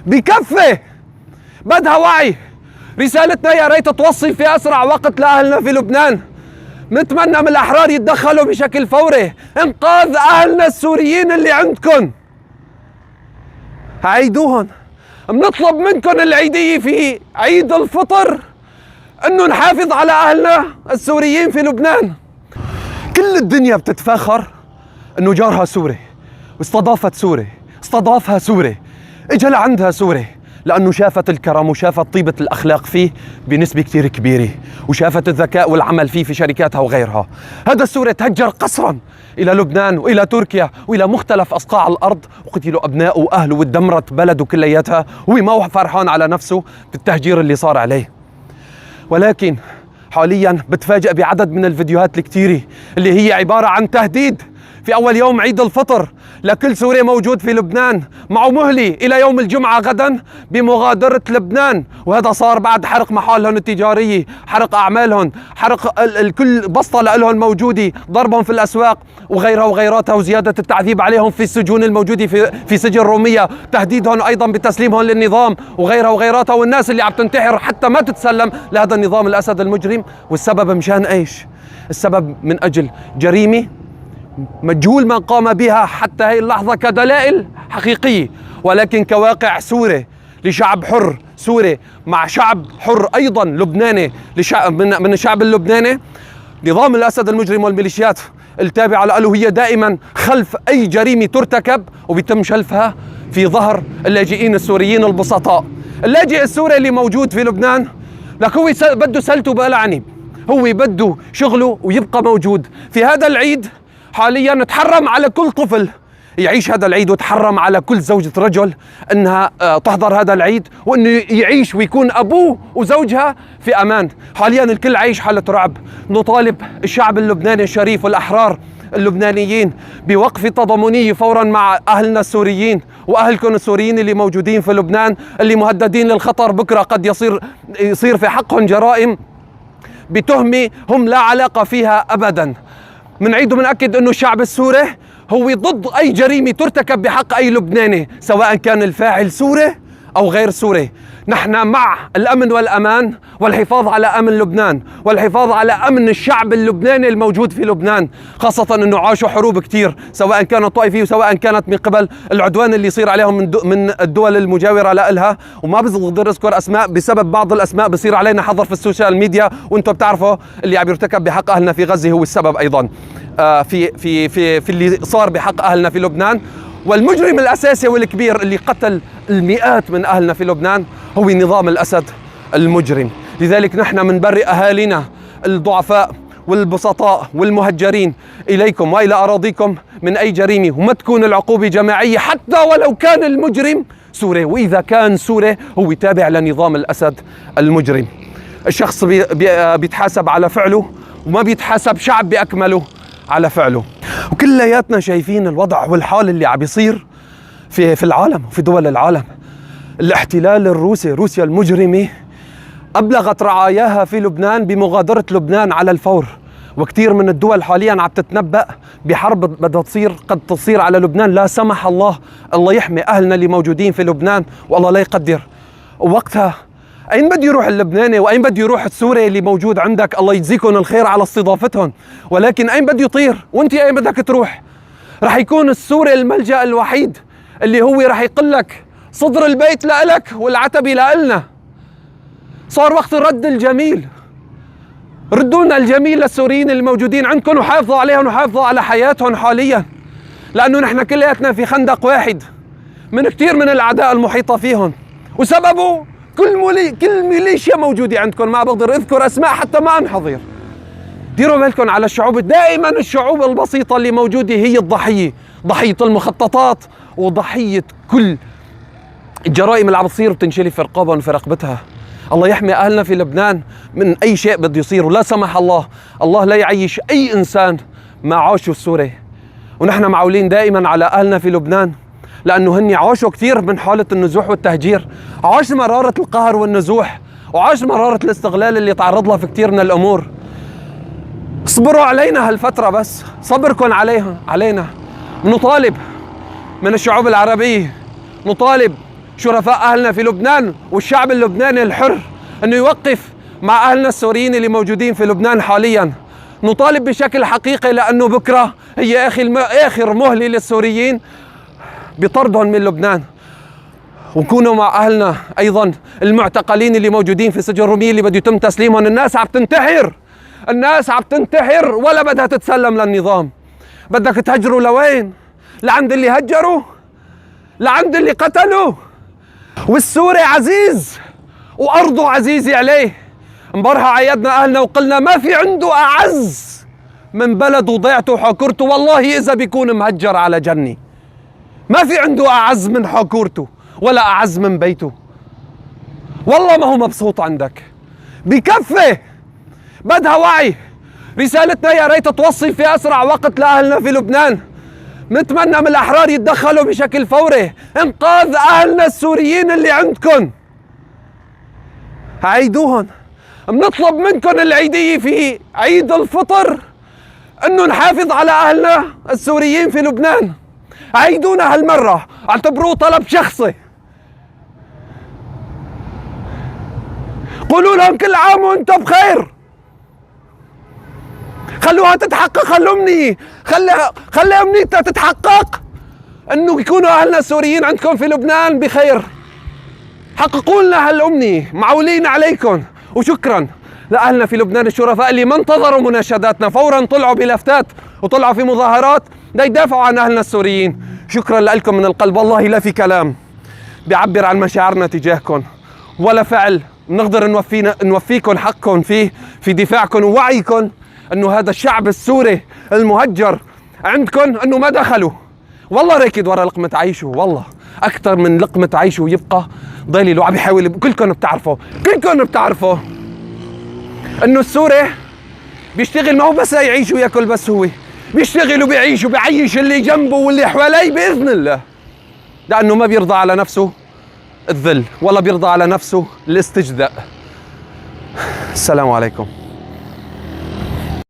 بكفي، بدها وعي. رسالتنا يا ريت توصل في أسرع وقت لأهلنا في لبنان. نتمنى من الأحرار يتدخلوا بشكل فوري إنقاذ أهلنا السوريين اللي عندكم. عيدوهم. بنطلب منكم العيدية في عيد الفطر إنه نحافظ على أهلنا السوريين في لبنان. كل الدنيا بتتفاخر إنه جارها سوري واستضافت سوري، استضافها سوري، إجا لعندها سوري، لأنه شافت الكرم وشافت طيبة الأخلاق فيه بنسبة كتير كبيرة، وشافت الذكاء والعمل فيه في شركاتها وغيرها. هذا السوري تهجر قسرا إلى لبنان وإلى تركيا وإلى مختلف أصقاع الأرض، وقتلوا أبنائه وأهله واتدمرت بلده كلياتها، وهو ما هو فرحان على نفسه بالتهجير اللي صار عليه. ولكن حاليا بتفاجأ بعدد من الفيديوهات الكتيرة اللي هي عبارة عن تهديد في أول يوم عيد الفطر لكل سوري موجود في لبنان، معه مهلة إلى يوم الجمعة غدا بمغادرة لبنان. وهذا صار بعد حرق محالهم التجارية، حرق أعمالهم، حرق الكل بسطة لهم موجودة، ضربهم في الأسواق وغيرها وغيراتها، وزيادة التعذيب عليهم في السجون الموجودة في سجن رومية، تهديدهم أيضا بتسليمهم للنظام وغيرها وغيراتها، والناس اللي عم تنتحر حتى ما تتسلم لهذا النظام الأسد المجرم. والسبب مشان إيش؟ السبب من أجل جريمة مجهول من قام بها حتى هي اللحظة كدلائل حقيقية، ولكن كواقع سوري لشعب حر سوري مع شعب حر أيضا لبناني من الشعب اللبناني. نظام الأسد المجرم والميليشيات التابعة له هي دائما خلف أي جريمة ترتكب، وبيتم شلفها في ظهر اللاجئين السوريين البسطاء. اللاجئ السوري اللي موجود في لبنان لك هو بده سلته بقلعني، هو بده شغله ويبقى موجود. في هذا العيد حاليا تحرم على كل طفل يعيش هذا العيد، وتحرم على كل زوجة رجل انها تحضر هذا العيد، وانه يعيش ويكون ابوه وزوجها في امان. حاليا الكل عايش حالة رعب. نطالب الشعب اللبناني الشريف والاحرار اللبنانيين بوقف تضامنية فورا مع اهلنا السوريين واهلكم السوريين اللي موجودين في لبنان، اللي مهددين للخطر. بكره قد يصير في حقهم جرائم بتهمة هم لا علاقة فيها ابدا. منعيد ومنأكد انه الشعب السوري هو ضد اي جريمة ترتكب بحق اي لبناني، سواء كان الفاعل سوري او غير سوري. نحن مع الامن والامان والحفاظ على امن لبنان والحفاظ على امن الشعب اللبناني الموجود في لبنان، خاصة انه عاشوا حروب كتير سواء كانت طائفية وسواء كانت من قبل العدوان اللي يصير عليهم من الدول المجاورة لها. وما بقدر اذكر اسماء بسبب بعض الاسماء بصير علينا حظر في السوشيال ميديا، وانتم بتعرفوا اللي عم يرتكب بحق اهلنا في غزة هو السبب ايضا في اللي صار بحق اهلنا في لبنان. والمجرم الأساسي والكبير اللي قتل المئات من أهلنا في لبنان هو نظام الأسد المجرم. لذلك نحن منبرئ أهالينا الضعفاء والبسطاء والمهجرين إليكم وإلى أراضيكم من أي جريمة، وما تكون العقوبة جماعية حتى ولو كان المجرم سوري، وإذا كان سوري هو تابع لنظام الأسد المجرم. الشخص بيتحاسب على فعله، وما بيتحاسب شعب بأكمله على فعله. وكلياتنا شايفين الوضع والحال اللي عم بيصير في العالم وفي دول العالم. الاحتلال الروسي، روسيا المجرمة أبلغت رعاياها في لبنان بمغادرة لبنان على الفور، وكثير من الدول حاليا عم تتنبأ بحرب بدها تصير، قد تصير على لبنان لا سمح الله. الله يحمي أهلنا اللي موجودين في لبنان والله لا يقدر. ووقتها أين بده يروح اللبناني وأين بده يروح السوري اللي موجود عندك؟ الله يجزيكم الخير على استضافتهم، ولكن أين بده يطير؟ وأنت أين بدك تروح؟ رح يكون السوري الملجأ الوحيد اللي هو رح يقول لك صدر البيت لإلك والعتبة لإلنا. صار وقت الرد الجميل. ردونا الجميل للسوريين الموجودين عندكم وحافظوا عليهم وحافظوا على حياتهم حاليا، لأنه نحن كلياتنا في خندق واحد من كثير من الأعداء المحيطة فيهم، وسببه كل ميليشيا موجودة عندكم. ما بقدر اذكر اسماء حتى ما انحضر. ديروا بالكم على الشعوب. دائما الشعوب البسيطة اللي موجودة هي الضحية، ضحية المخططات وضحية كل الجرائم اللي عم بتصير وبتنشلي في رقابهم وفي رقبتها. الله يحمي اهلنا في لبنان من اي شيء بده يصير، ولا سمح الله الله لا يعيش اي انسان ما عاشه السوري. ونحن معولين دائما على اهلنا في لبنان، لأنه هن عاشوا كثير من حالة النزوح والتهجير، عاش مرارة القهر والنزوح، وعاش مرارة الاستغلال اللي تعرض لها في كثير من الأمور. اصبروا علينا هالفترة، بس صبركم علينا. نطالب من الشعوب العربية، نطالب شرفاء أهلنا في لبنان والشعب اللبناني الحر أنه يوقف مع أهلنا السوريين اللي موجودين في لبنان حاليا. نطالب بشكل حقيقي لأنه بكرة هي آخر مهلة للسوريين بطردهم من لبنان. ونكونوا مع أهلنا أيضا المعتقلين اللي موجودين في سجن رومية اللي بده يتم تسليمهم. الناس عم تنتحر، الناس عم تنتحر ولا بدها تتسلم للنظام. بدك تهجروا لوين؟ لعند اللي هجروا؟ لعند اللي قتلوا؟ والسوري عزيز وأرضه عزيزة عليه. امبارحة عيدنا أهلنا وقلنا ما في عنده أعز من بلده ضيعته وحكورته. والله إذا بيكون مهجر على جنة ما في عنده أعز من حكورته ولا أعز من بيته. والله ما هو مبسوط عندك. بكفي، بدها وعي. رسالتنا يا ريت توصل في أسرع وقت لأهلنا في لبنان. نتمنى من الأحرار يتدخلوا بشكل فوري إنقاذ أهلنا السوريين اللي عندكم. عيدوهن. بنطلب منكم العيدية في عيد الفطر انه نحافظ على اهلنا السوريين في لبنان. عيدونا هالمرة، اعتبروه طلب شخصي. قولوا لهم كل عام وانتم بخير. خلوها تتحقق هالأمنية، خلي أمنيتها تتحقق انه يكونوا اهلنا السوريين عندكم في لبنان بخير. حققوا لنا هالأمنية، معولين عليكم. وشكرا لأهلنا في لبنان الشرفاء اللي ما انتظروا مناشداتنا، فورا طلعوا بلفتات وطلعوا في مظاهرات ليدافعوا عن أهلنا السوريين. شكرا لكم من القلب. والله لا في كلام بيعبر عن مشاعرنا تجاهكم ولا فعل نقدر نوفيكم حقكم في دفاعكم ووعيكم انه هذا الشعب السوري المهجر عندكم انه ما دخلوا. والله راكد ورا لقمة عيشه، والله اكثر من لقمة عيشه يبقى ضيلي له. عم يحاول. كلكم بتعرفوا انه السوري بيشتغل، ما هو بس يعيش وياكل، بس هو بيشتغل وبيعيش وبيعيش اللي جنبه واللي حواليه باذن الله، لانه ما بيرضى على نفسه الذل ولا بيرضى على نفسه الاستجداء. السلام عليكم.